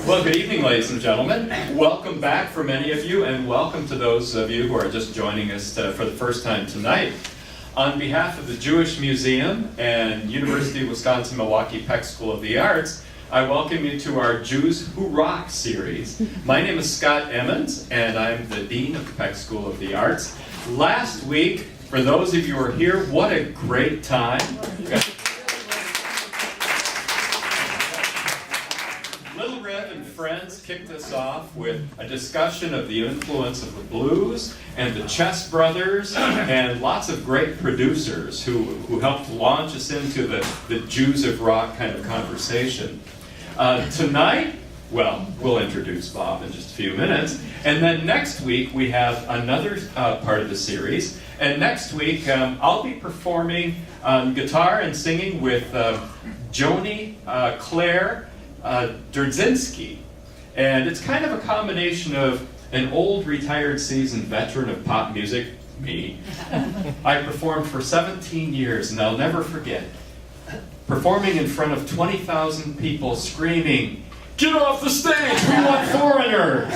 Well, good evening, ladies and gentlemen. Welcome back for many of you, and welcome to those of you who are just joining us for the first time tonight. On behalf of the Jewish Museum and University of Wisconsin-Milwaukee Peck School of the Arts, I welcome you to our Jews Who Rock series. My name is Scott Emmons, and I'm the Dean of the Peck School of the Arts. Last week, for those of you who are here, what a great time. Little Rev and friends kicked us off with a discussion of the influence of the blues and the Chess Brothers and lots of great producers who helped launch us into the Jews of Rock kind of conversation. Tonight, well, we'll introduce Bob in just a few minutes. And then next week, we have another part of the series. And next week, I'll be performing guitar and singing with Joni Claire Derdzinski. And it's kind of a combination of an old retired seasoned veteran of pop music, me. I performed for 17 years, and I'll never forget performing in front of 20,000 people screaming, "Get off the stage, we want Foreigner!"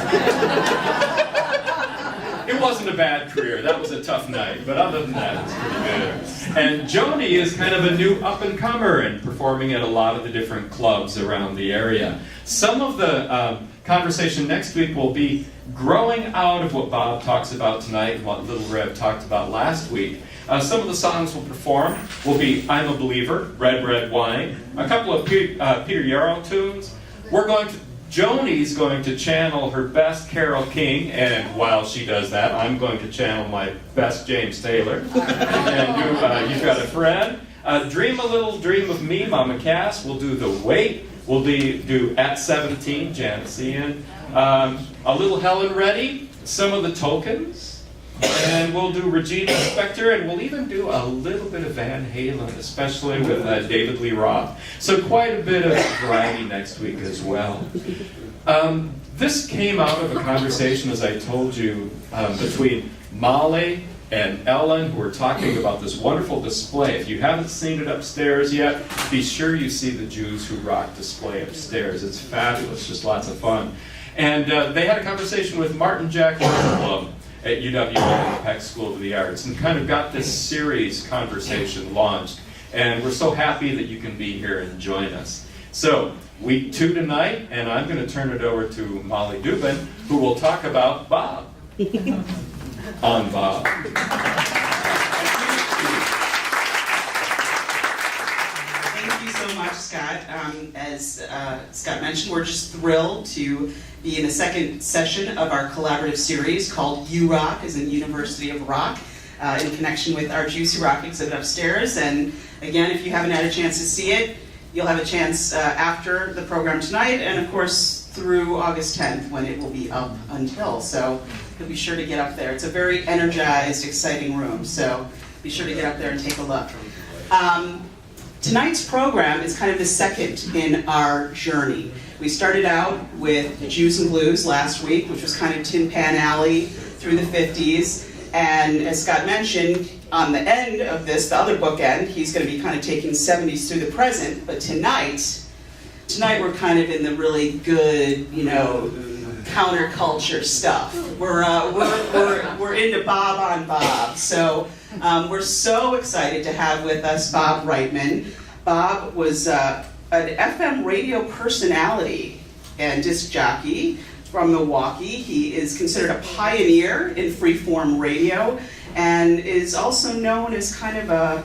It wasn't a bad career, that was a tough night, but other than that, it's pretty good. And Joni is kind of a new up-and-comer and performing at a lot of the different clubs around the area. Some of the conversation next week will be growing out of what Bob talks about tonight and what Little Rev talked about last week. Some of the songs we'll perform will be I'm a Believer, Red, Red Wine, a couple of Peter Yarrow tunes. Joni's going to channel her best Carole King, and while she does that, I'm going to channel my best James Taylor. And You've Got a Friend. Dream a Little Dream of Me, Mama Cass. We'll do The Wait. We'll do At 17, Janet Ian. A little Helen Reddy, some of the Tokens. And we'll do Regina Spektor, and we'll even do a little bit of Van Halen, especially with David Lee Roth. So quite a bit of variety next week as well. This came out of a conversation, as I told you, between Molly and Ellen, who were talking about this wonderful display. If you haven't seen it upstairs yet, be sure you see the Jews Who Rock display upstairs. It's fabulous, just lots of fun. And they had a conversation with Martin Jack Club at UW Peck School of the Arts, and kind of got this series conversation launched. And we're so happy that you can be here and join us. So, week 2 tonight, and I'm going to turn it over to Molly Dubin, who will talk about Bob. On Bob. Thank you so much, Scott. As Scott mentioned, we're just thrilled to be in the second session of our collaborative series called U Rock, as in University of Rock, in connection with our Jews Who Rock exhibit upstairs. And again, if you haven't had a chance to see it, you'll have a chance after the program tonight, and of course through August 10th when it will be up until. So you'll be sure to get up there. It's a very energized, exciting room, so be sure to get up there and take a look. Tonight's program is kind of the second in our journey. We started out with Jews and Blues last week, which was kind of Tin Pan Alley through the 50s. And as Scott mentioned, on the end of this, the other bookend, he's going to be kind of taking 70s through the present. But tonight we're kind of in the really good, counterculture stuff. We're into Bob on Bob. So we're so excited to have with us Bob Reitman. Bob was an FM radio personality and disc jockey from Milwaukee. He is considered a pioneer in freeform radio and is also known as kind of a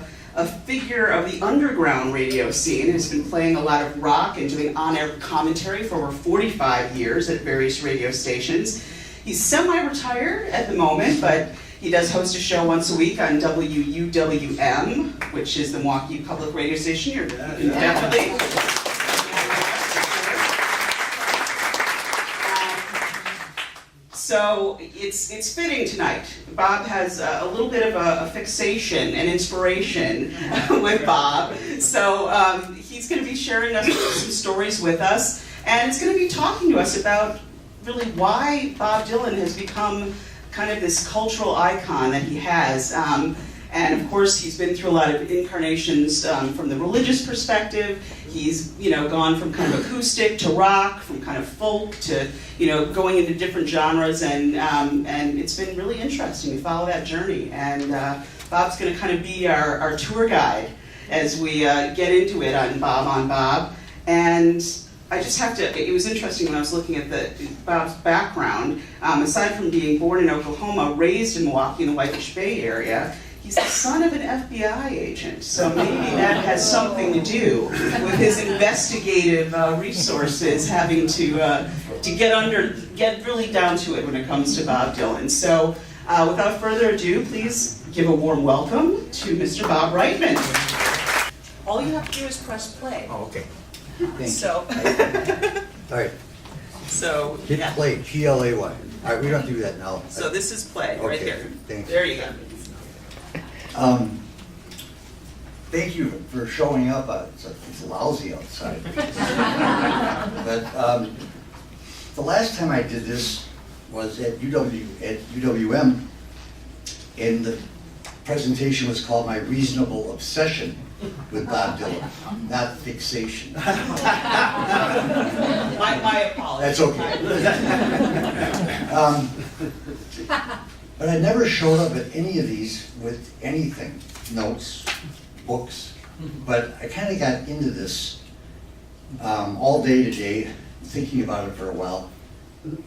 figure of the underground radio scene. Has been playing a lot of rock and doing on-air commentary for over 45 years at various radio stations. He's semi-retired at the moment, but he does host a show once a week on WUWM, which is the Milwaukee Public Radio Station. You're definitely. So it's fitting tonight. Bob has a little bit of a fixation and inspiration with Bob. So he's going to be sharing some stories with us, and he's going to be talking to us about really why Bob Dylan has become kind of this cultural icon that he has. And of course, he's been through a lot of incarnations from the religious perspective. He's, gone from kind of acoustic to rock, from kind of folk to, going into different genres, and it's been really interesting to follow that journey. And Bob's going to kind of be our tour guide as we get into it on Bob. And I just have to, it was interesting when I was looking at Bob's background. Aside from being born in Oklahoma, raised in Milwaukee in the Whitefish Bay area, he's the son of an FBI agent. So maybe that has something to do with his investigative resources having to get really down to it when it comes to Bob Dylan. So without further ado, please give a warm welcome to Mr. Bob Reitman. All you have to do is press play. Oh, okay. Thank So, you. All right. so Hit yeah. play, P-L-A-Y. All right, we don't do that now. So this is play right Okay, there. thank you. There you go. Thank you for showing up. It's lousy outside. But the last time I did this was at UWM, and the presentation was called My Reasonable Obsession with Bob Dylan, not fixation. My apologies. That's okay. But I never showed up at any of these with anything, notes, books, but I kind of got into this all day today, thinking about it for a while,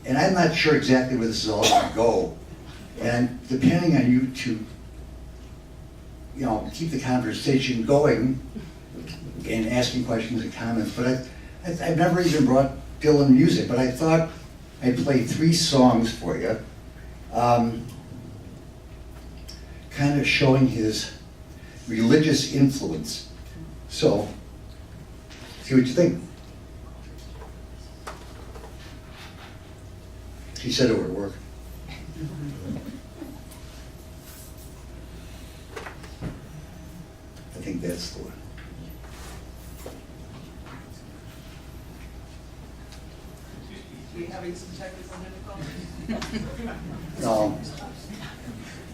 and I'm not sure exactly where this is all going to go, and I'm depending on you to, keep the conversation going and asking questions and comments, but I've never even brought Dylan music, but I thought I'd play 3 songs for you. Kind of showing his religious influence. So, see what you think. He said it would work. I think that's the one. Are you having some technical difficulties? No.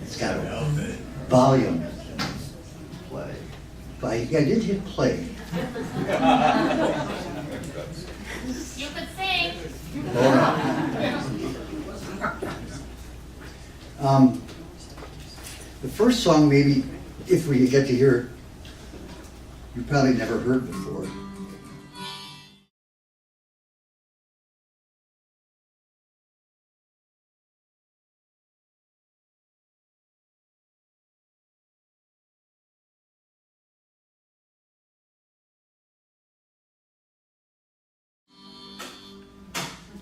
It's got a volume. Play. I did hit play. You could sing. The first song, maybe, if we get to hear it, you probably never heard before.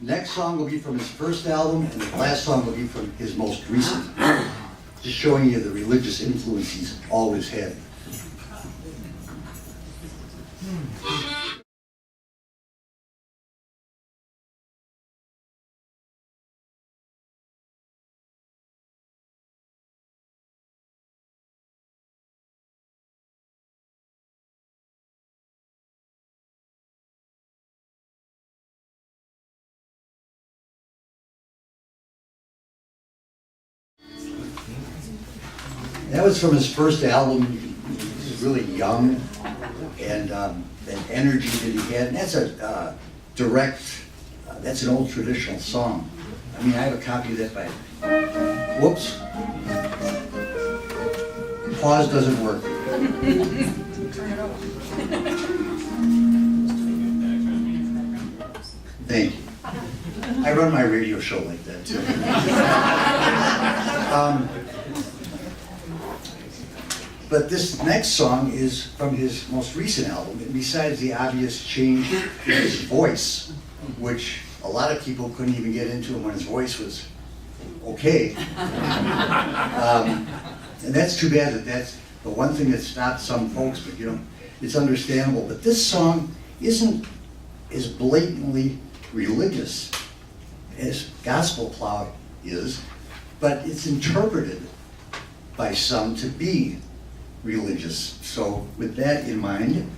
Next song will be from his first album, and the last song will be from his most recent. Just showing you the religious influence he's always had. That was from his first album. He was really young, and that energy that he had. And that's a direct, that's an old traditional song. I mean, I have a copy of that by, whoops. Pause doesn't work. Thank you. I run my radio show like that too. But this next song is from his most recent album, and besides the obvious change in his voice, which a lot of people couldn't even get into him when his voice was okay. And that's too bad. That's the one thing that stopped some folks, but it's understandable. But this song isn't as blatantly religious as Gospel Plow is, but it's interpreted by some to be religious. So with that in mind,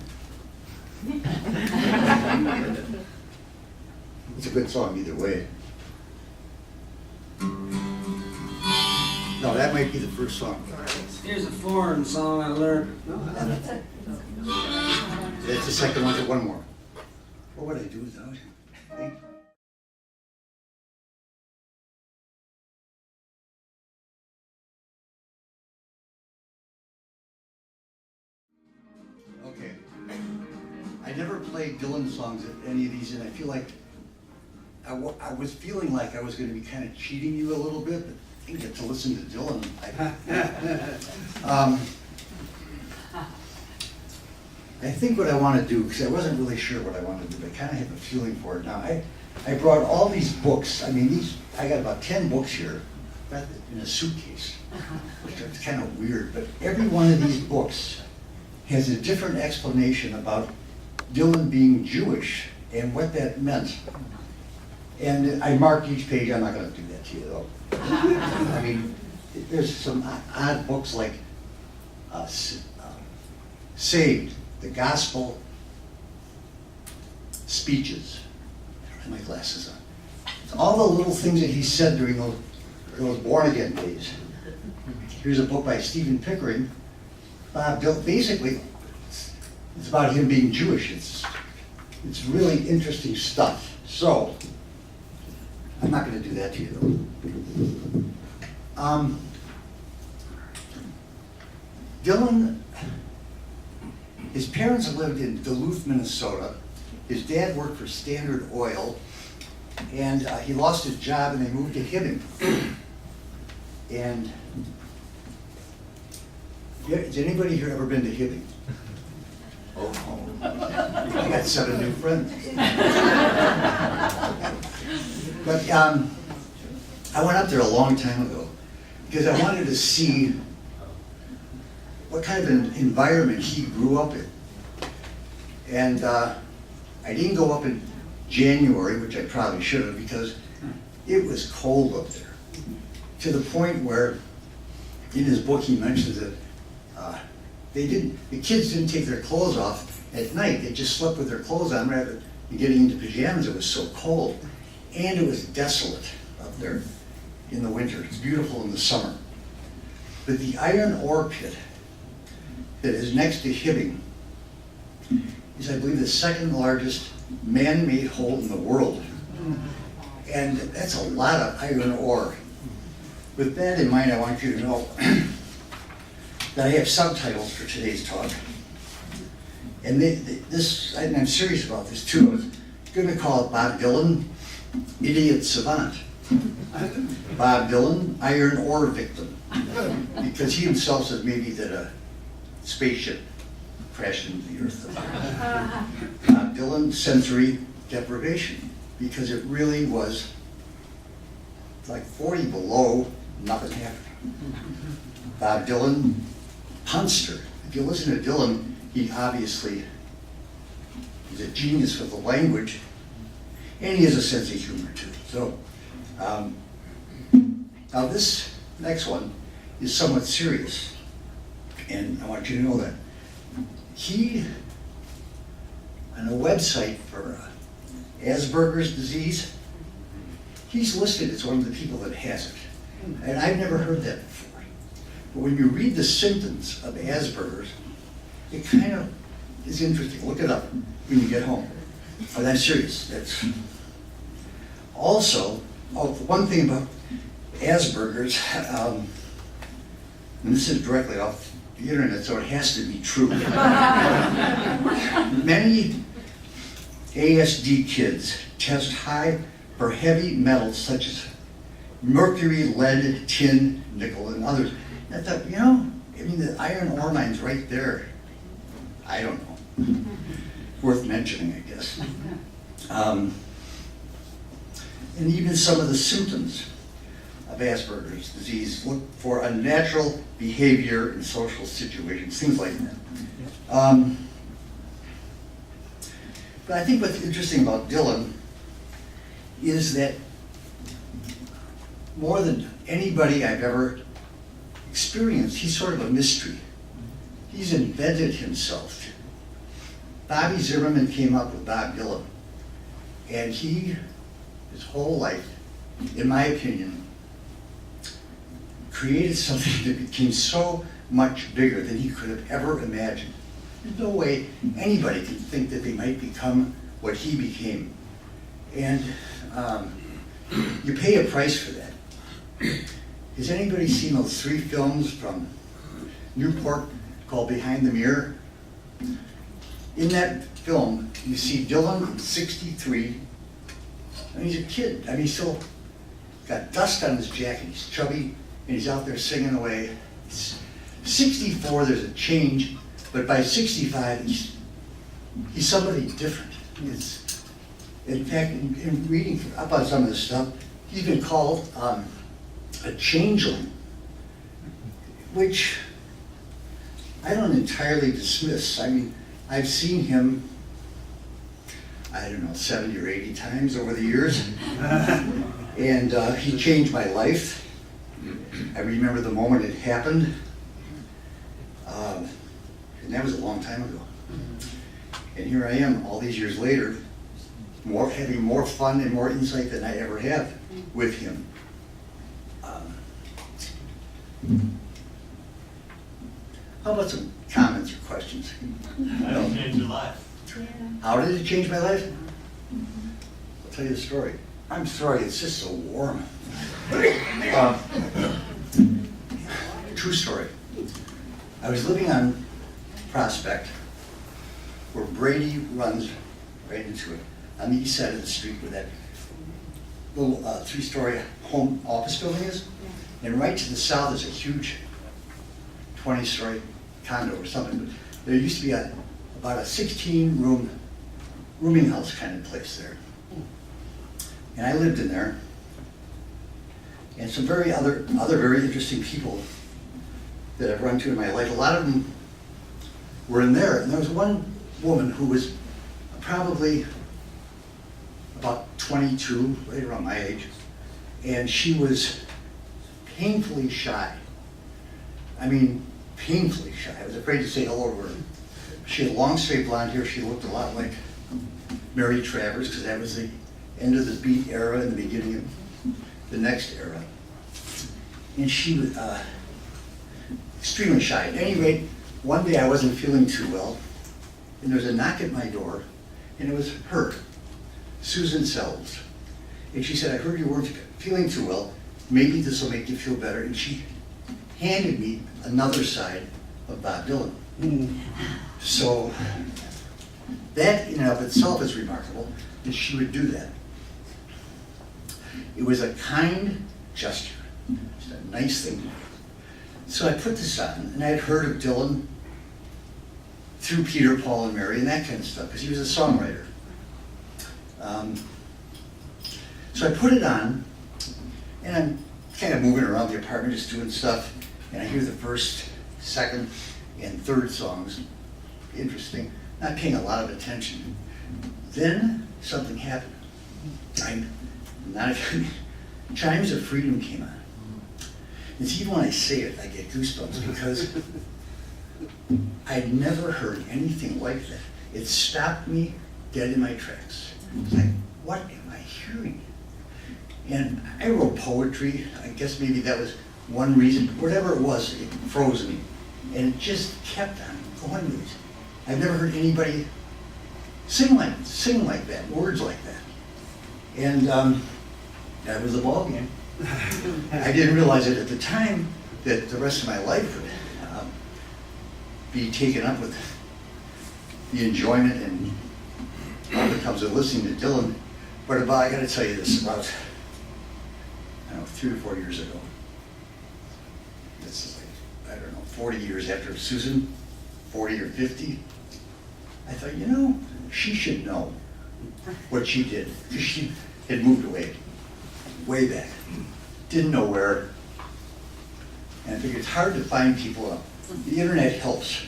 it's a good song either way. No, that might be the first song. Here's a foreign song I learned. That's the second one, one more. What would I do without him? Okay. I never played Dylan songs at any of these, and I feel like I was feeling like I was going to be kind of cheating you a little bit, but I didn't get to listen to Dylan. I think what I want to do, because I wasn't really sure what I wanted to do, but I kind of have a feeling for it now. I brought all these books. I mean, I got about 10 books here in a suitcase, which is kind of weird, but every one of these books has a different explanation about Dylan being Jewish and what that meant. And I marked each page. I'm not going to do that to you, though. I mean, there's some odd books like Saved, the Gospel Speeches. I don't have my glasses on. It's all the little things that he said during those born-again days. Here's a book by Stephen Pickering. Bob Dylan, basically, it's about him being Jewish. It's really interesting stuff. So, I'm not going to do that to you, though. Dylan, his parents lived in Duluth, Minnesota. His dad worked for Standard Oil, and he lost his job, and they moved to Hibbing. And has anybody here ever been to Hibbing? Oh, I got 7 new friends. But I went up there a long time ago because I wanted to see what kind of an environment he grew up in. And I didn't go up in January, which I probably should have, because it was cold up there. To the point where, in his book, he mentions that the kids didn't take their clothes off at night. They just slept with their clothes on rather than getting into pajamas. It was so cold. And it was desolate up there in the winter. It's beautiful in the summer. But the iron ore pit that is next to Hibbing is, I believe, the second largest man-made hole in the world. And that's a lot of iron ore. With that in mind, I want you to know that I have subtitles for today's talk. And I'm serious about this too. I was going to call it Bob Dylan, Idiot Savant. Bob Dylan, Iron Ore Victim. Because he himself says maybe that a spaceship crashed into the earth. Bob Dylan, Sensory Deprivation. Because it really was like 40 below, nothing happened. Bob Dylan, Punster. If you listen to Dylan, he obviously is a genius with the language, and he has a sense of humor too. So, now this next one is somewhat serious, and I want you to know that. He, on a website for Asperger's disease, he's listed as one of the people that has it. And I've never heard that before. But when you read the symptoms of Asperger's, it kind of is interesting. Look it up when you get home. But I'm serious. That's also, one thing about Asperger's, and this is directly off the internet, so it has to be true. Many ASD kids test high for heavy metals such as mercury, lead, tin, nickel, and others. And I thought, I mean, the iron ore mine's right there. I don't know. Worth mentioning, I guess. And even some of the symptoms of Asperger's disease look for unnatural behavior in social situations, things like that. But I think what's interesting about Dylan is that more than anybody I've ever experienced, he's sort of a mystery. He's invented himself. Bobby Zimmerman came up with Bob Dylan, and his whole life, in my opinion, created something that became so much bigger than he could have ever imagined. There's no way anybody could think that they might become what he became. And you pay a price for that. Has anybody seen those 3 films from Newport called Behind the Mirror? In that film, you see Dylan, 63, and he's a kid. I mean, he's still got dust on his jacket, he's chubby, and he's out there singing away. 64, there's a change, but by 65, he's somebody different. In fact, in reading up on some of this stuff, he's been called a changeling, which I don't entirely dismiss. I mean, I've seen him, I don't know, 70 or 80 times over the years, and he changed my life. I remember the moment it happened, and that was a long time ago. And here I am, all these years later, having more fun and more insight than I ever have with him. How about some comments or questions? How did it change your life? How did it change my life? I'll tell you the story. I'm sorry, it's just so warm. True story. I was living on Prospect, where Brady runs right into it, on the east side of the street where that little 3-story home office building is. And right to the south is a huge 20-story condo or something. But there used to be about a 16-room rooming house kind of place there. And I lived in there. And some other very interesting people that I've run into in my life, a lot of them were in there. And there was one woman who was probably about 22, right around my age, and she was painfully shy. I mean, painfully shy. I was afraid to say hello to her. She had long, straight blonde hair. She looked a lot like Mary Travers, because that was the end of the Beat era and the beginning of the next era. And she was extremely shy. At any rate, one day I wasn't feeling too well, and there was a knock at my door, and it was her, Susan Sells. And she said, I heard you weren't feeling too well. Maybe this will make you feel better. And she handed me another side of Bob Dylan. So that in and of itself is remarkable that she would do that. It was a kind gesture, just a nice thing. So I put this on, and I had heard of Dylan through Peter, Paul, and Mary, and that kind of stuff, because he was a songwriter. So I put it on, and I'm kind of moving around the apartment, just doing stuff, and I hear the first, second, and third songs. Interesting. Not paying a lot of attention. Then something happened. Chimes of Freedom came on. And see, even when I say it, I get goosebumps because I'd never heard anything like that. It stopped me dead in my tracks. It's like, what am I hearing? And I wrote poetry. I guess maybe that was one reason. Whatever it was, it froze me. And it just kept on going with it. I've never heard anybody sing like that, words like that. And that was the ball game. I didn't realize it at the time that the rest of my life would be taken up with the enjoyment and all that comes with listening to Dylan. But I got to tell you this, about, 3 or 4 years ago. This is like, 40 years after Susan, 40 or 50. I thought, she should know what she did, because she had moved away, way back. Didn't know where. And I figured it's hard to find people. The internet helps.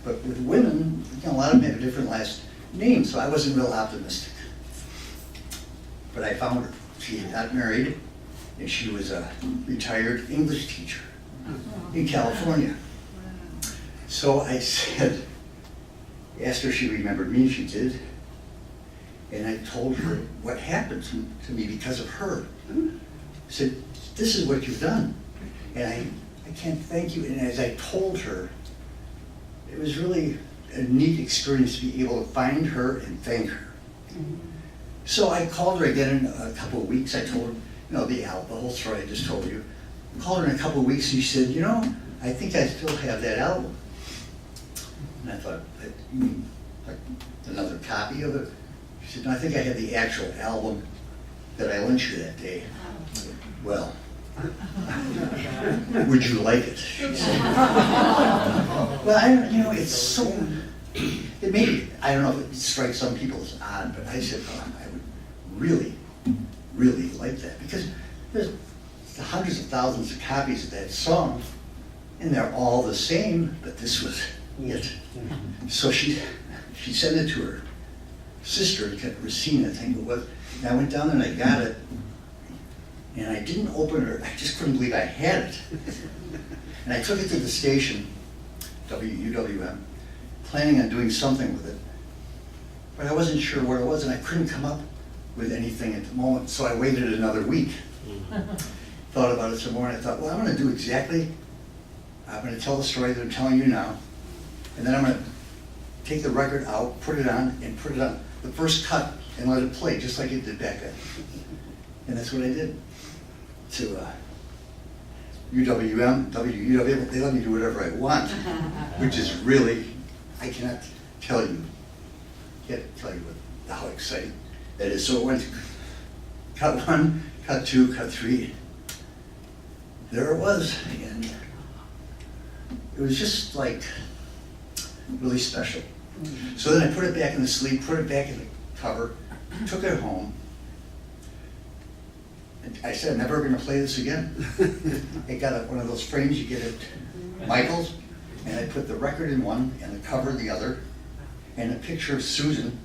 But with women, a lot of them have a different last name, so I wasn't real optimistic. But I found her. She had not married, and she was a retired English teacher in California. So I asked her if she remembered me, and she did. And I told her what happened to me because of her. I said, this is what you've done. And I can't thank you. And as I told her, it was really a neat experience to be able to find her and thank her. So I called her again in a couple of weeks. I told her, the whole story I just told you. I called her in a couple of weeks and she said, I think I still have that album. And I thought, you mean like another copy of it? She said, no, I think I have the actual album that I lent you that day. Well, would you like it? She said. Well, it's so, it maybe, I don't know if it strikes some people as odd, but I said, I would really, really like that, because there's hundreds of thousands of copies of that song, and they're all the same, but this was it. So she sent it to her sister, Racine, I think it was, and I went down there and I got it, and I didn't open it, I just couldn't believe I had it. And I took it to the station, WUWM, planning on doing something with it, but I wasn't sure where it was, and I couldn't come up with anything at the moment, so I waited another week. Thought about it some more, and I thought, well, I'm going to do exactly, I'm going to tell the story that I'm telling you now, and then I'm going to take the record out, put it on, and put it on the first cut, and let it play, just like it did back then. And that's what I did. To UWM, WUWM, they let me do whatever I want, which is really, I can't tell you how exciting that is. So it went to cut 1, cut 2, cut 3. There it was, and it was just like really special. So then I put it back in the sleeve, put it back in the cover, took it home. And I said, I'm never going to play this again. I got one of those frames you get at Michael's, and I put the record in one and the cover in the other, and a picture of Susan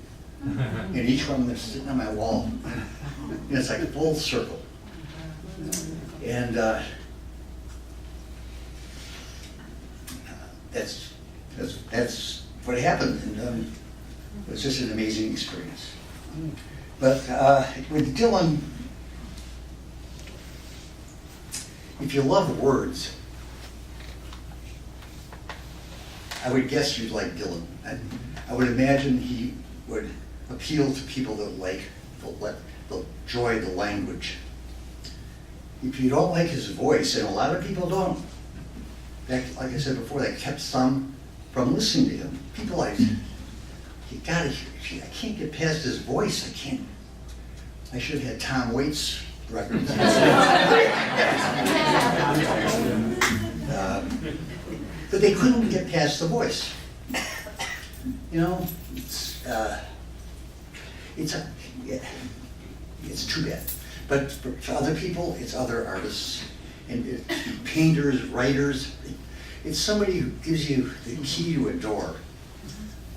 in each one that's sitting on my wall. And it's like a full circle. And that's what happened, and it was just an amazing experience. But with Dylan, if you love words, I would guess you'd like Dylan. I would imagine he would appeal to people that like the joy of the language. If you don't like his voice, and a lot of people don't, like I said before, that kept some from listening to him. People like, I can't get past his voice. I should have had Tom Waits records. But they couldn't get past the voice. It's too bad. But for other people, it's other artists, and painters, writers. It's somebody who gives you the key to a door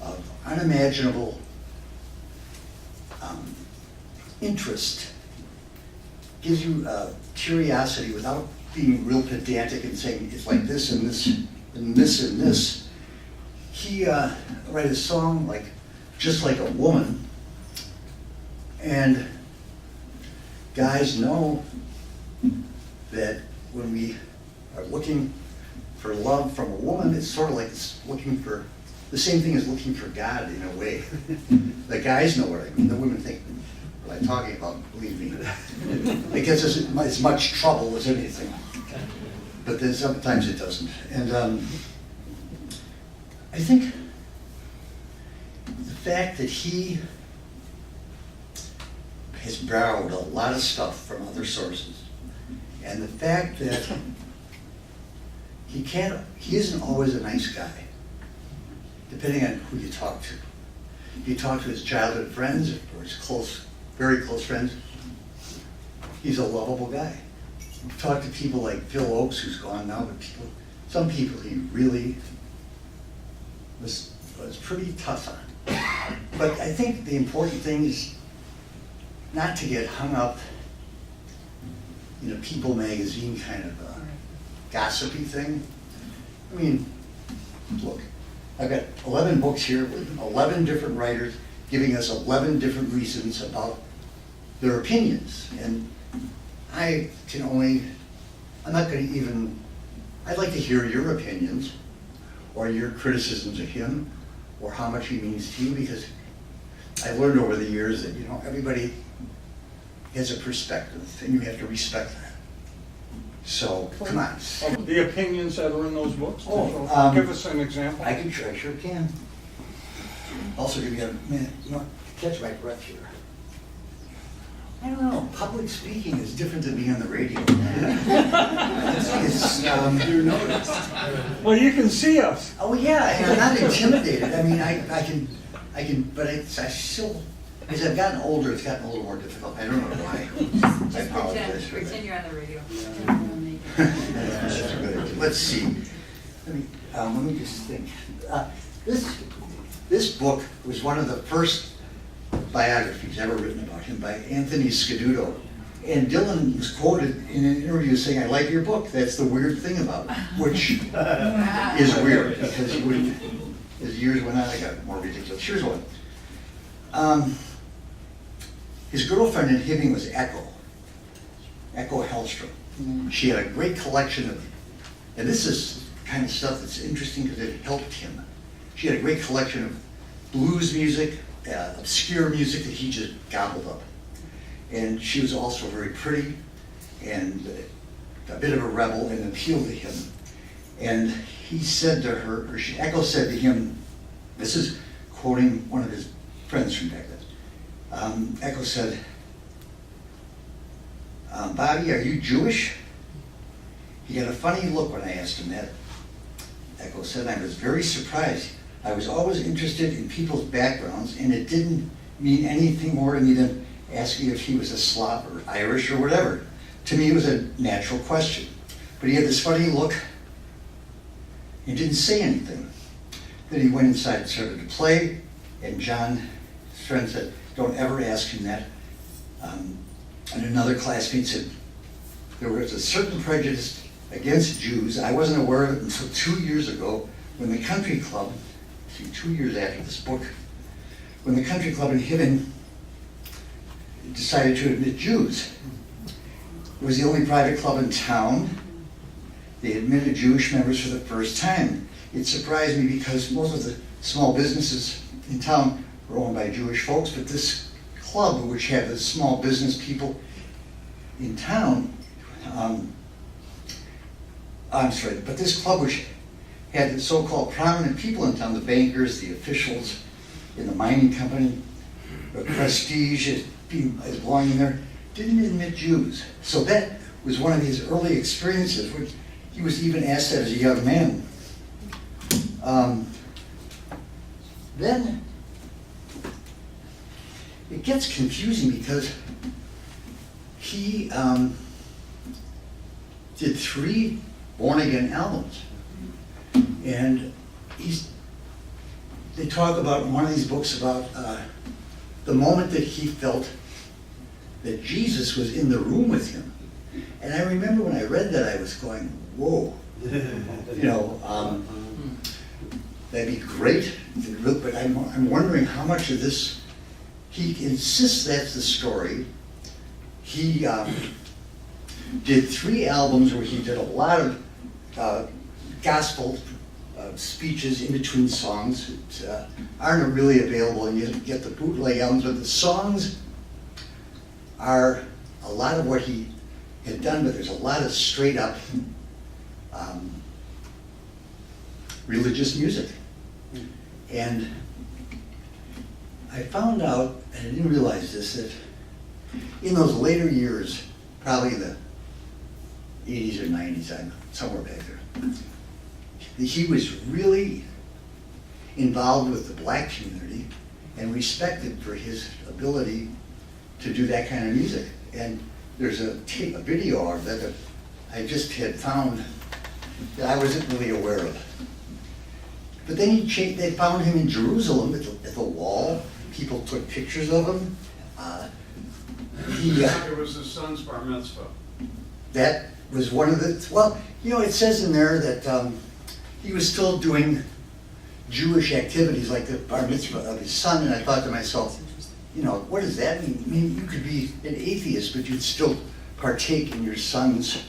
of unimaginable interest, gives you curiosity without being real pedantic and saying it's like this and this and this and this. He write a song like Just Like a Woman, and guys know that when we are looking for love from a woman, it's sort of like it's looking for the same thing as looking for God in a way. The guys know what I mean. The women think, what I'm talking about, believe me. It gets us in as much trouble as anything. But then sometimes it doesn't. And I think the fact that he has borrowed a lot of stuff from other sources, and the fact that he isn't always a nice guy, depending on who you talk to. If you talk to his childhood friends or his very close friends, he's a lovable guy. You talk to people like Phil Oakes, who's gone now, but some people he really was pretty tough on. But I think the important thing is not to get hung up in a People magazine kind of gossipy thing. I mean, look, I've got 11 books here with 11 different writers giving us 11 different reasons about their opinions. And I'm not going to even I'd like to hear your opinions or your criticisms of him or how much he means to you, because I've learned over the years that, you know, everybody has a perspective and you have to respect that. So, come on. The opinions that are in those books? Oh, Give us an example. I sure can. Also, give you a minute, you know, catch my breath here. I don't know, public speaking is different than being on the radio. You notice. Well, you can see us. Oh, yeah, and I'm not intimidated. I mean, I can, but I still, as I've gotten older, it's gotten a little more difficult. I don't know why. I apologize for that. Pretend you're on the radio. That's a good idea. Let's see. Let me just think. This book was one of the first biographies ever written about him by Anthony Scaduto. And Dylan was quoted in an interview saying, "I like your book. That's the weird thing about it," which is weird because he would, as years went on, I got more ridiculous. Here's one. His girlfriend in Hibbing was Echo Hellstrom. She had a great collection of, and this is kind of stuff that's interesting because it helped him. She had a great collection of blues music, obscure music that he just gobbled up. And she was also very pretty and a bit of a rebel and appealed to him. And he said to her, or Echo said to him, this is quoting one of his friends from back then. Echo said, "Bobby, are you Jewish?" He had a funny look when I asked him that. Echo said, "I was very surprised. I was always interested in people's backgrounds, and it didn't mean anything more to me than asking if he was a Slav or Irish or whatever. To me, it was a natural question. But he had this funny look. He didn't say anything. Then he went inside and started to play, and John, his friend, said, 'Don't ever ask him that.' And another classmate said, 'There was a certain prejudice against Jews. I wasn't aware of it until 2 years ago when the country club,' see, 2 years after this book, when the country club in Hibbing decided to admit Jews. It was the only private club in town. They admitted Jewish members for the first time. It surprised me because most of the small businesses in town were owned by Jewish folks, but this club, which had the small business people in town, but this club, which had the so-called prominent people in town, the bankers, the officials in the mining company, the prestige as belonging there, didn't admit Jews. So that was one of his early experiences, which he was even asked that as a young man. Then it gets confusing because he did 3 born-again albums. And they talk about in one of these books about the moment that he felt that Jesus was in the room with him. And I remember when I read that, I was going, whoa. That'd be great, but I'm wondering how much of this, he insists that's the story. He did 3 albums where he did a lot of gospel speeches in between songs that aren't really available, and you get the bootleg albums, but the songs are a lot of what he had done, but there's a lot of straight up religious music. And I found out, and I didn't realize this, that in those later years, probably the 80s or 90s, I'm somewhere back there, he was really involved with the black community and respected for his ability to do that kind of music. And there's a video of that I just had found that I wasn't really aware of. But then they found him in Jerusalem at the wall. People took pictures of him. It was his son's bar mitzvah. That was one of the, well, it says in there that he was still doing Jewish activities like the bar mitzvah of his son, and I thought to myself, what does that mean? I mean, you could be an atheist, but you'd still partake in your son's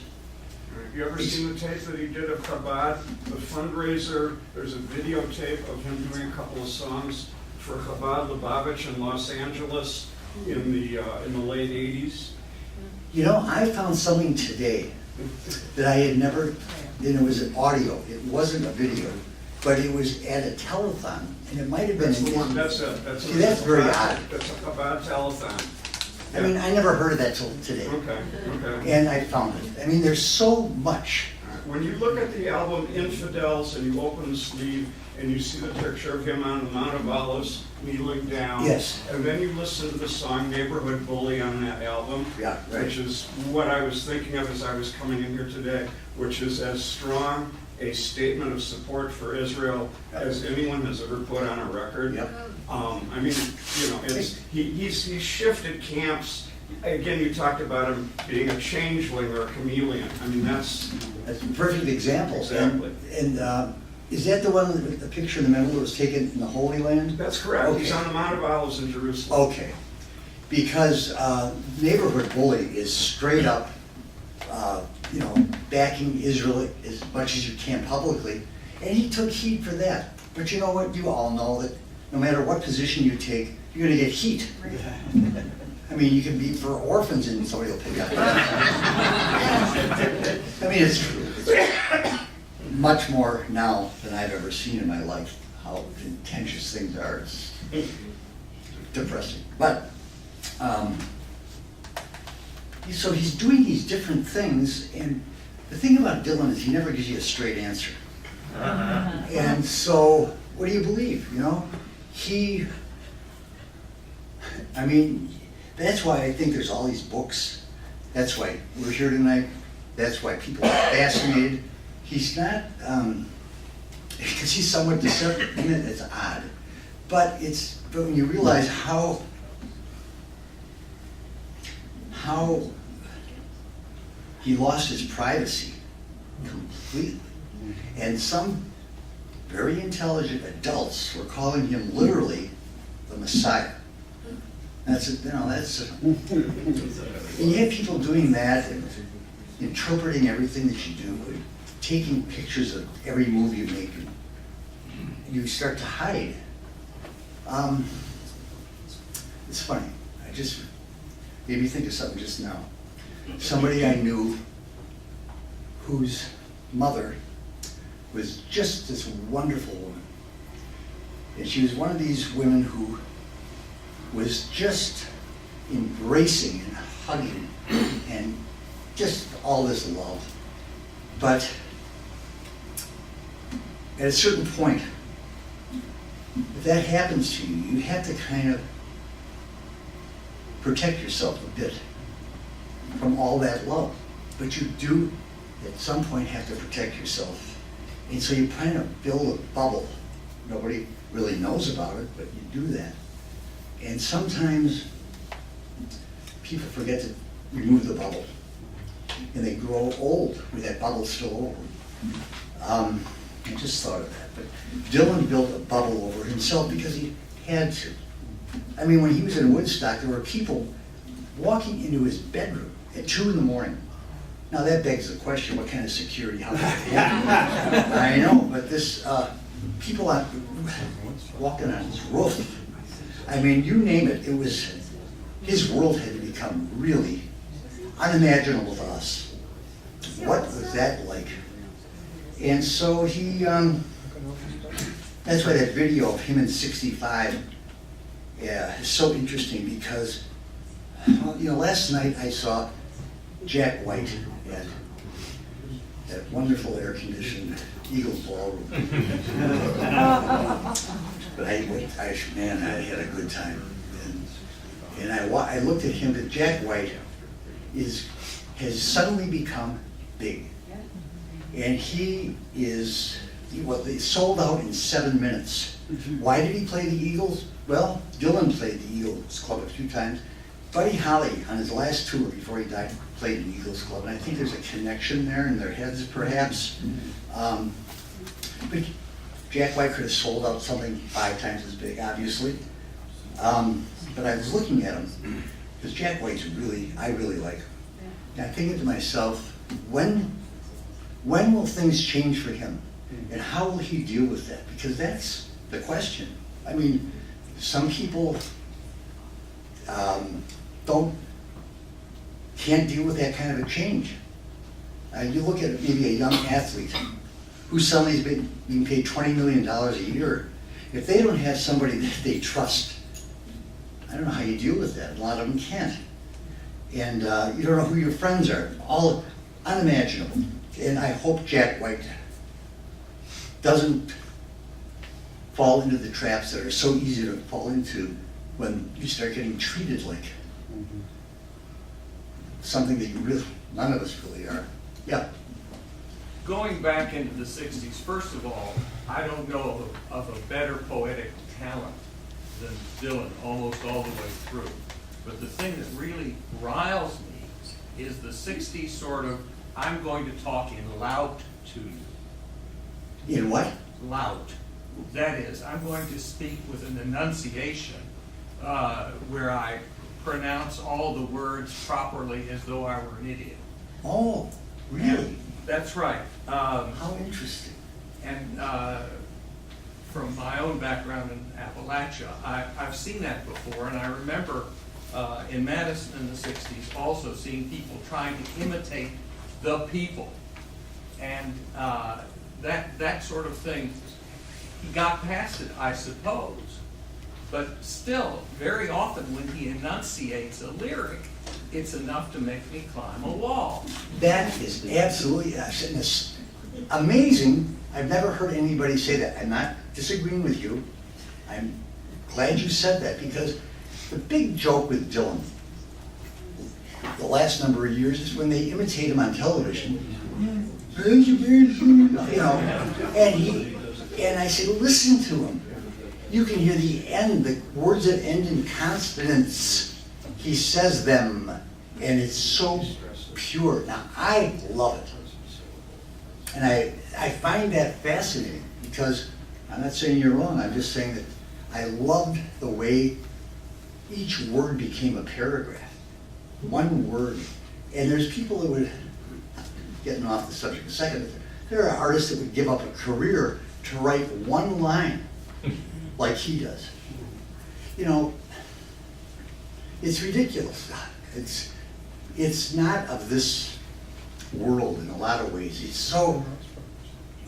You ever seen the tape that he did of Chabad, the fundraiser? There's a videotape of him doing a couple of songs for Chabad Lubavitch in Los Angeles in the late '80s. You know, I found something today that I had never, and it was an audio, it wasn't a video, but it was at a telethon, and it might have been. That's the one. That's it. See, that's very odd. That's a Chabad telethon. I mean, I never heard of that till today. Okay. And I found it. I mean, there's so much. When you look at the album Infidels and you open the sleeve and you see the picture of him on the Mount of Olives kneeling down. Yes. And then you listen to the song Neighborhood Bully on that album. Yeah, right. Which is what I was thinking of as I was coming in here today, which is as strong a statement of support for Israel as anyone has ever put on a record. Yep. I mean, you know, he's shifted camps. Again, you talked about him being a changeling or a chameleon. I mean, that's a perfect example. Exactly. And is that the one with the picture in the middle that was taken in the Holy Land? That's correct. Okay. He's on the Mount of Olives in Jerusalem. Okay. Because Neighborhood Bully is straight up, you know, backing Israel as much as you can publicly, and he took heat for that. But you know what? You all know that no matter what position you take, you're going to get heat. I mean, you can be for orphans and somebody will pick up. I mean, it's true. It's much more now than I've ever seen in my life, how contentious things are. It's depressing. But, so he's doing these different things, and the thing about Dylan is he never gives you a straight answer. And so, what do you believe, you know? I mean, that's why I think there's all these books. That's why we're here tonight. That's why people are fascinated. He's not, because he's somewhat deceptive. I mean, it's odd. But when you realize how he lost his privacy completely. And some very intelligent adults were calling him literally the Messiah. And you have people doing that and interpreting everything that you do, taking pictures of every move you make, and you start to hide. It's funny. I just made me think of something just now. Somebody I knew whose mother was just this wonderful woman. And she was one of these women who was just embracing and hugging and just all this love. But at a certain point, if that happens to you, you have to kind of protect yourself a bit from all that love. But you do, at some point, have to protect yourself. And so you kind of build a bubble. Nobody really knows about it, but you do that. And sometimes people forget to remove the bubble. And they grow old with that bubble still over. I just thought of that. But Dylan built a bubble over himself because he had to. I mean, when he was in Woodstock, there were people walking into his bedroom at 2 in the morning. Now that begs the question, what kind of security, how did that happen? I know, but this, people walking on his roof. I mean, you name it, his world had become really unimaginable to us. What was that like? And so that's why that video of him in '65, is so interesting because, you know, last night I saw Jack White at that wonderful air-conditioned Eagles ballroom. But I had a good time. And I looked at him, but Jack White has suddenly become big. And they sold out in 7 minutes. Why did he play the Eagles? Well, Dylan played the Eagles Club a few times. Buddy Holly, on his last tour before he died, played in the Eagles Club. And I think there's a connection there in their heads, perhaps. But Jack White could have sold out something 5 times as big, obviously. But I was looking at him, because Jack White's I really like him. And I'm thinking to myself, when When will things change for him? And how will he deal with that? Because that's the question. I mean, some people can't deal with that kind of a change. You look at maybe a young athlete who's suddenly being paid $20 million a year. If they don't have somebody that they trust, I don't know how you deal with that. A lot of them can't. And you don't know who your friends are. All unimaginable. And I hope Jack White doesn't fall into the traps that are so easy to fall into when you start getting treated like something that you really, none of us really are. Yeah. Going back into the 60s, first of all, I don't know of a better poetic talent than Dylan almost all the way through. But the thing that really riles me is the 60s sort of, I'm going to talk in lout to you. In what? Lout. That is, I'm going to speak with an enunciation where I pronounce all the words properly as though I were an idiot. Oh, really? That's right. How interesting. And from my own background in Appalachia, I've seen that before, and I remember in Madison in the 60s also seeing people trying to imitate the people. And that sort of thing, he got past it, I suppose. But still, very often when he enunciates a lyric, it's enough to make me climb a wall. That is absolutely amazing. I've never heard anybody say that. I'm not disagreeing with you. I'm glad you said that, because the big joke with Dylan the last number of years is when they imitate him on television. You know, and I say, listen to him. You can hear the end, the words that end in consonants. He says them, and it's so pure. Now, I love it. And I find that fascinating, because I'm not saying you're wrong, I'm just saying that I loved the way each word became a paragraph. One word. And there's people that would, getting off the subject in a second, there are artists that would give up a career to write one line like he does. You know, it's ridiculous. It's not of this world in a lot of ways. It's so,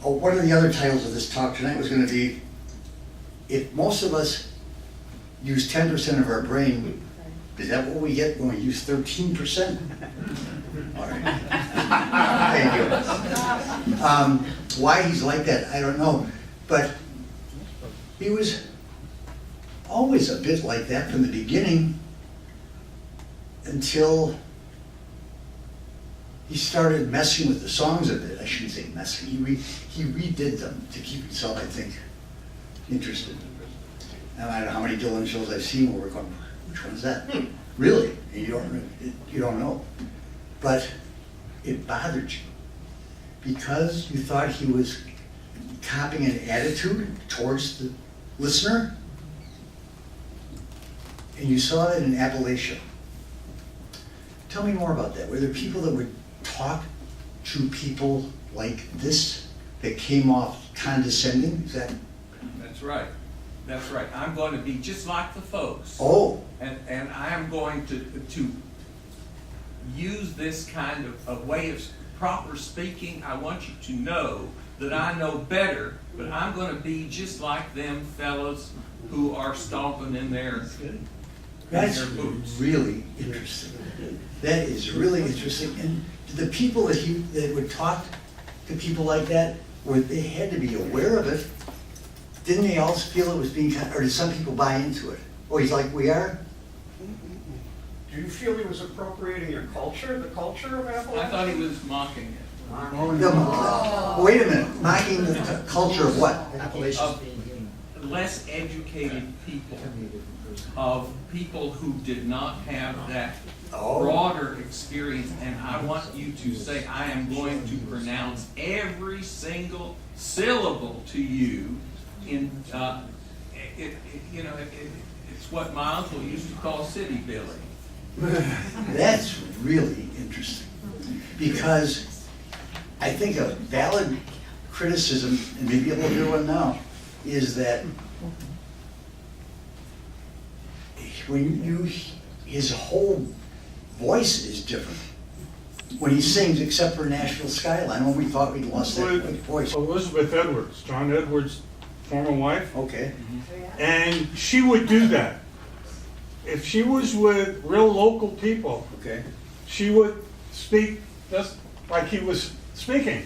one of the other titles of this talk tonight was going to be, if most of us use 10% of our brain, is that what we get when we use 13%? All right. Thank you. Why he's like that, I don't know. But he was always a bit like that from the beginning until he started messing with the songs a bit. I shouldn't say messing. He redid them to keep himself, I think, interested. And I don't know how many Dylan shows I've seen where we're going, which one's that? Really? And you don't know. But it bothered you because you thought he was copying an attitude towards the listener, and you saw that in Appalachia. Tell me more about that. Were there people that would talk to people like this that came off condescending? Is that? That's right. That's right. I'm going to be just like the folks. Oh. And I am going to use this kind of way of proper speaking. I want you to know that I know better, but I'm going to be just like them fellows who are stomping in their That's boots. really interesting. That is really interesting. And the people that would talk to people like that, they had to be aware of it. Didn't they all feel it was being, or did some people buy into it? Oh, he's like, we are? Do you feel he was appropriating your culture, the culture of Appalachia? I thought he was mocking it. Wait a minute, mocking the culture of what? Of less educated people, of people who did not have that broader experience, and I want you to say, I am going to pronounce every single syllable to you in, it's what my uncle used to call city billing. That's really interesting, because I think a valid criticism, and maybe we'll do one now, is that his whole voice is different when he sings, except for Nashville Skyline, when we thought we'd lost that voice. Elizabeth Edwards, John Edwards' former wife, Okay. and she would do that. If she was with real local people, Okay. she would speak just like he was speaking.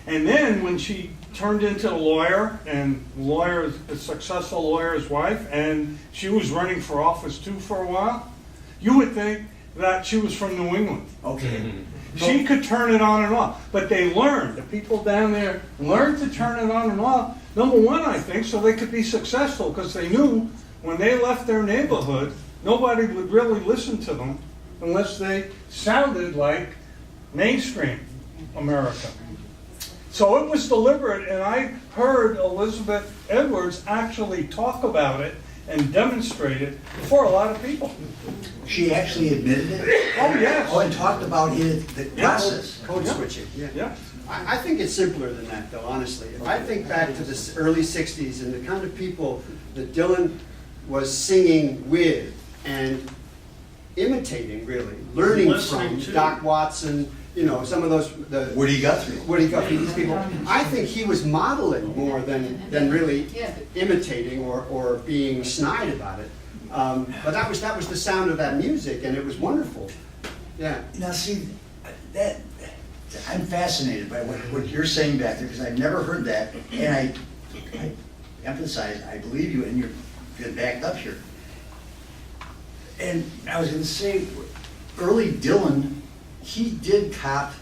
And then when she turned into a lawyer, and a successful lawyer's wife, and she was running for office too for a while, you would think that she was from New England. Okay. She could turn it on and off, but they learned, the people down there learned to turn it on and off. Number one, I think, so they could be successful, because they knew when they left their neighborhood, nobody would really listen to them unless they sounded like mainstream America. So it was deliberate, and I heard Elizabeth Edwards actually talk about it and demonstrate it before a lot of people. She actually admitted it? Oh, yes. Oh, and talked about it, the process. Code Yeah. switching, yeah. Yeah. I think it's simpler than that, though, honestly. If I think back to the early 60s and the kind of people that Dylan was singing with and imitating, really, learning Listening from to. Doc Watson, you know, some of those, the Woody Guthrie. Woody Guthrie, these people. I think he was modeling more than really imitating or being snide about it. But that was the sound of that music, and it was wonderful. Yeah. Now, see, I'm fascinated by what you're saying back there, because I've never heard that, and I emphasize, I believe you, and you're backed up here. And I was gonna say, early Dylan, he did cop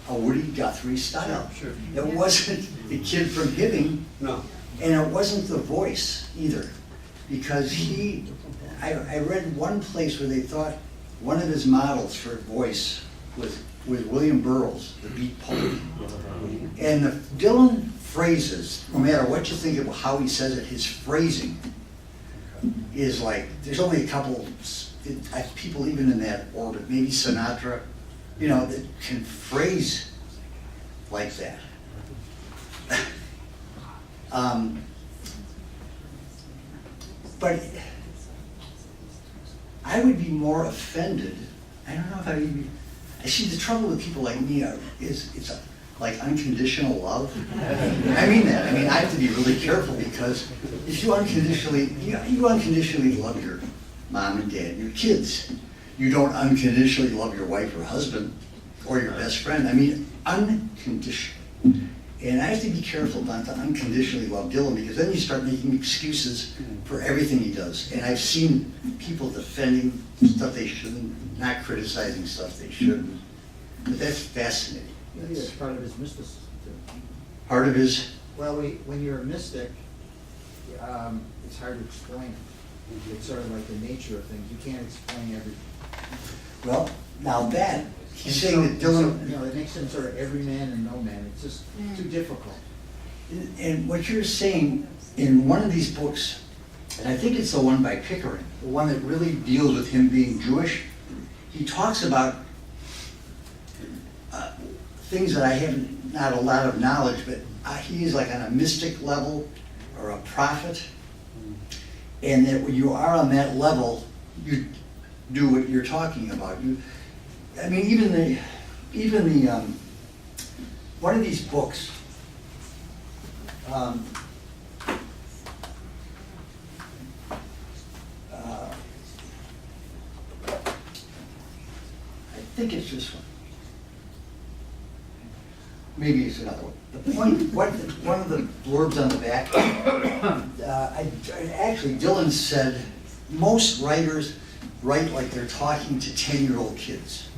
a Woody Guthrie style. Sure. It wasn't the kid from Hibbing, No. and it wasn't the voice either, because I read one place where they thought one of his models for voice was William Burroughs, the beat poet. And the Dylan phrases, no matter what you think of how he says it, his phrasing is like, there's only a couple people even in that orbit, maybe Sinatra, you know, that can phrase like that. But I would be more offended. I don't know if I see the trouble with people like me is it's like unconditional love. I mean that. I mean, I have to be really careful, because if you unconditionally love your mom and dad and your kids, you don't unconditionally love your wife or husband or your best friend. I mean, unconditional. And I have to be careful not to unconditionally love Dylan, because then you start making excuses for everything he does. And I've seen people defending stuff they shouldn't, not criticizing stuff they shouldn't. But that's fascinating. Maybe it's part of his mysticism too. Part of his, Well, when you're a mystic, it's hard to explain. It's sort of like the nature of things. You can't explain everything. well, now that, he's And saying that so, Dylan, you know, it makes him sort of every man and no man. It's just too difficult. and what you're saying in one of these books, and I think it's the one by Pickering, the one that really deals with him being Jewish, he talks about things that I have not a lot of knowledge, but he is like on a mystic level or a prophet, and that when you are on that level, you do what you're talking about. I mean, even the one of these books. I think it's this one. Maybe it's another one. One of the blurbs on the back, actually Dylan said, most writers write like they're talking to 10-year-old kids.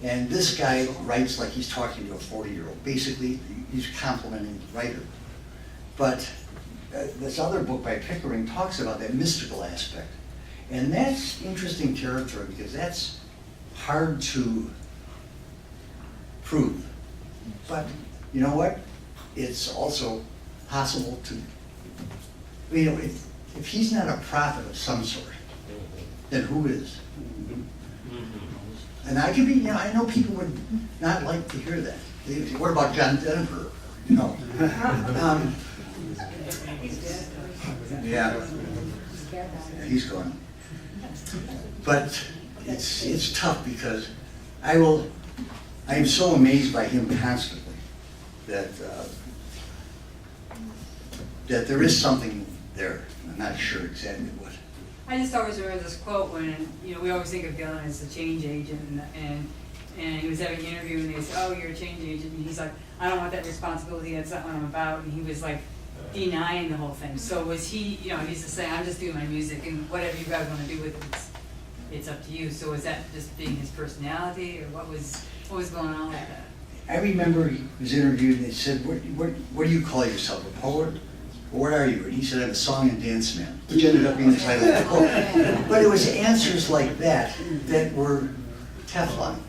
And this guy writes like he's talking to a 40-year-old. Basically, he's complimenting the writer. But this other book by Pickering talks about that mystical aspect. And that's interesting territory, because that's hard to prove. But you know what? It's also possible to, you know, if he's not a prophet of some sort, then who is? And I can be, you know, I know people would not like to hear that. What about John Denver? You know. Yeah, he's gone. But it's tough because I am so amazed by him constantly that that there is something there. I'm not sure exactly what. I just always remember this quote when, we always think of Dylan as the change agent, and he was having an interview and they said, oh, you're a change agent, and he's like, I don't want that responsibility, that's not what I'm about, and he was like denying the whole thing. So was he, he used to say, I'm just doing my music, and whatever you guys want to do with it, it's up to you. So was that just being his personality, or what was going on with that? I remember he was interviewed and they said, what do you call yourself, a poet? Or what are you? And he said, I'm a song and dance man, which ended up being the title of the book. But it was answers like that that were Teflon.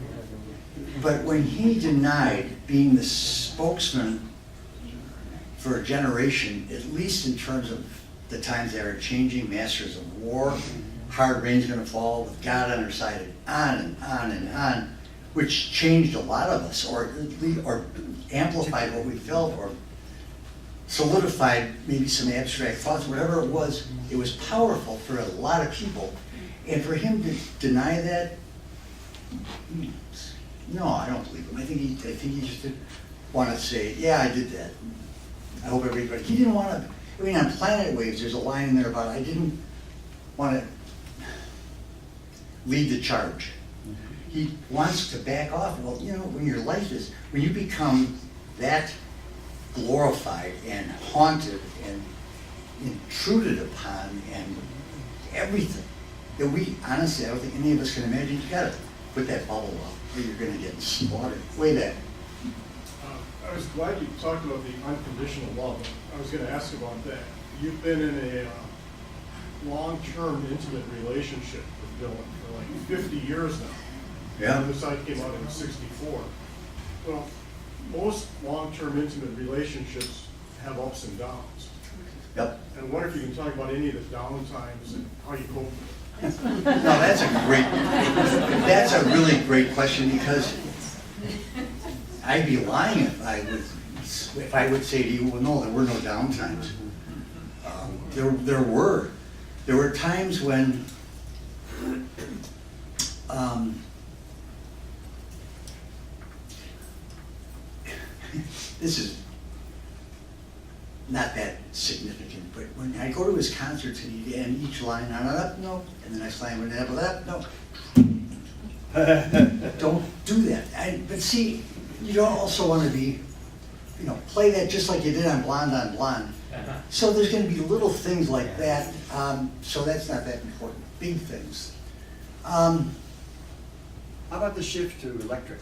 But when he denied being the spokesman for a generation, at least in terms of the times they are changing, masters of war, hard rain's gonna fall, with God on our side, and on and on and on, which changed a lot of us, or amplified what we felt, or solidified maybe some abstract thoughts, whatever it was powerful for a lot of people. And for him to deny that, no, I don't believe him. I think he just didn't want to say, yeah, I did that. I hope everybody, he didn't want to, I mean, on Planet Waves, there's a line in there about, I didn't want to lead the charge. He wants to back off. Well, when your life is, when you become that glorified and haunted and intruded upon and everything that we, honestly, I don't think any of us can imagine, you gotta put that bubble up or you're gonna get slaughtered. Way back. I was glad you talked about the unconditional love. I was gonna ask about that. You've been in a long-term intimate relationship with Dylan for like 50 years now. Yeah. The site came out in '64. Well, most long-term intimate relationships have ups and downs. Yep. And I wonder if you can talk about any of the down times and how you cope with it. No, that's a really great question, because I'd be lying if I would say to you, well, no, there were no down times. There were times when this is not that significant, but when I go to his concerts and he'd end each line on up, no, and the next line would end with that, no. Don't do that. But see, you don't also want to be, play that just like you did on Blonde on Blonde. So there's going to be little things like that, so that's not that important. Big things. How about the shift to electric?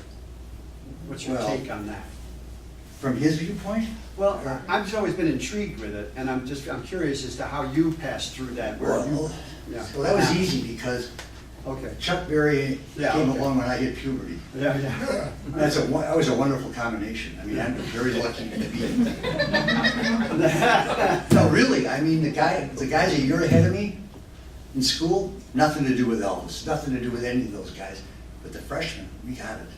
What's your take on that? From his viewpoint? Well, I've just always been intrigued with it, and I'm curious as to how you passed through that. Well, that was easy because Chuck Berry came along when I hit puberty. Yeah. That was a wonderful combination. I mean, I'm very lucky to be. No, really. I mean, the guys a year ahead of me in school, nothing to do with Elvis, nothing to do with any of those guys. But the freshmen, we got it.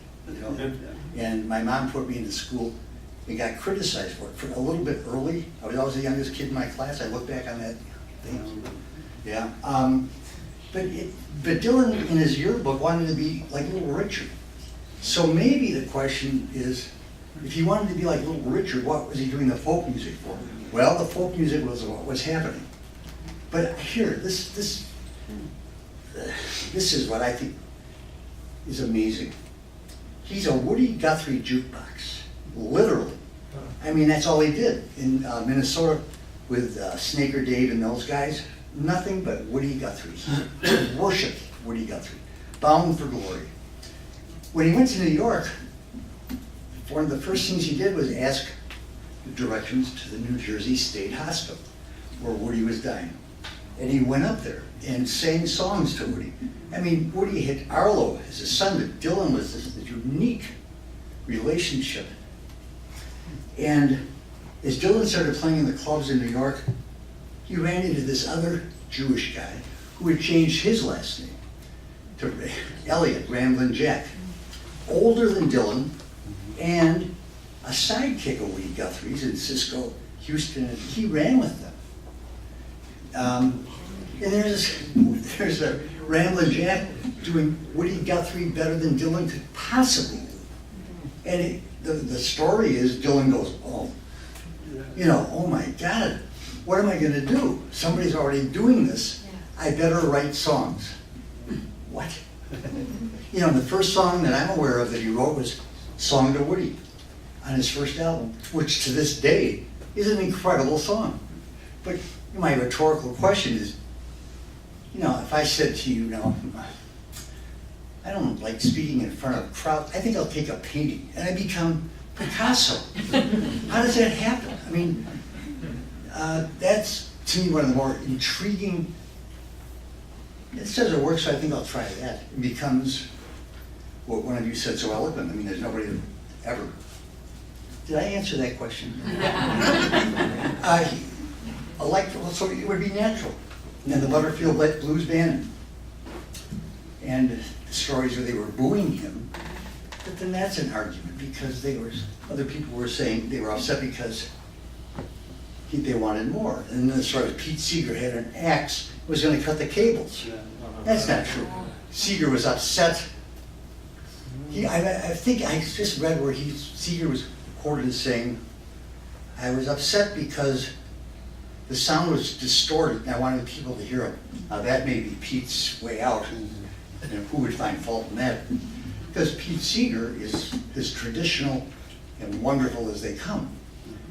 And my mom put me into school and got criticized for it for a little bit early. I was always the youngest kid in my class. I look back on that thing. Yeah. But Dylan, in his yearbook, wanted to be like Little Richard. So maybe the question is, if he wanted to be like Little Richard, what was he doing the folk music for? Well, the folk music was what was happening. But here, this is what I think is amazing. He's a Woody Guthrie jukebox, literally. I mean, that's all he did in Minnesota with Snaker Dave and those guys. Nothing but Woody Guthrie. He worshipped Woody Guthrie. Bound for Glory. When he went to New York, one of the first things he did was ask the directions to the New Jersey State Hospital, where Woody was dying. And he went up there and sang songs to Woody. I mean, Woody had Arlo as his son, but Dylan was this unique relationship. And as Dylan started playing in the clubs in New York, he ran into this other Jewish guy who had changed his last name to Elliot, Ramblin' Jack. Older than Dylan, and a sidekick of Woody Guthrie's in Cisco, Houston, and he ran with them. And there's a Ramblin' Jack doing Woody Guthrie better than Dylan could possibly do. And the story is Dylan goes, oh, oh my God, what am I gonna do? Somebody's already doing this. I better write songs. What? The first song that I'm aware of that he wrote was Song to Woody on his first album, which to this day is an incredible song. But my rhetorical question is, if I said to you, I don't like speaking in front of crowds, I think I'll take a painting and I become Picasso. How does that happen? I mean, that's to me one of the more intriguing. It says it works, so I think I'll try that. It becomes what one of you said so eloquent. I mean, there's nobody that ever. Did I answer that question? So it would be natural. And then the Butterfield Blues Band, and the stories where they were booing him. But then that's an argument because other people were saying they were upset because they wanted more. And then sort of Pete Seeger had an axe, was going to cut the cables. That's not true. Seeger was upset. I think I just read where Seeger was quoted as saying, I was upset because the sound was distorted and I wanted people to hear it. Now that may be Pete's way out, and who would find fault in that? Because Pete Seeger is as traditional and wonderful as they come.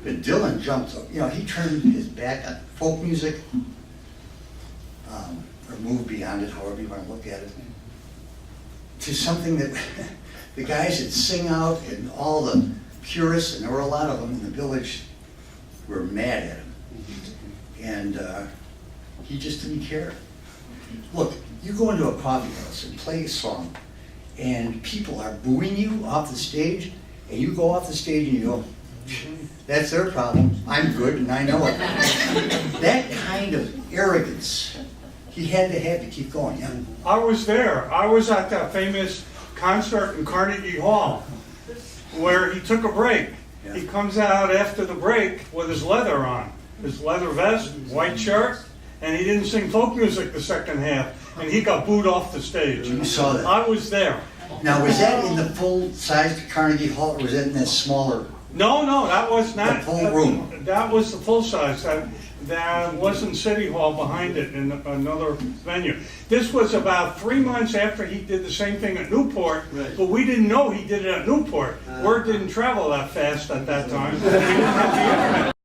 But Dylan jumped, he turned his back on folk music, or moved beyond it, however you want to look at it, to something that the guys that sing out and all the purists, and there were a lot of them in the village, were mad at him. And he just didn't care. Look, you go into a coffee house and play a song, and people are booing you off the stage, and you go off the stage and you go, that's their problem, I'm good and I know it. That kind of arrogance he had to keep going. Yeah. I was there. I was at that famous concert in Carnegie Hall where he took a break. Yeah. He comes out after the break with his leather on, his leather vest, white shirt, and he didn't sing folk music the second half, and he got booed off the stage. You saw that? I was there. Now, was that in the full-sized Carnegie Hall, or was that in that smaller? No, that was not. The full room? That was the full size. That wasn't City Hall behind it in another venue. This was about 3 months after he did the same thing at Newport, but we didn't know he did it at Newport. Word didn't travel that fast at that time. We didn't have the internet.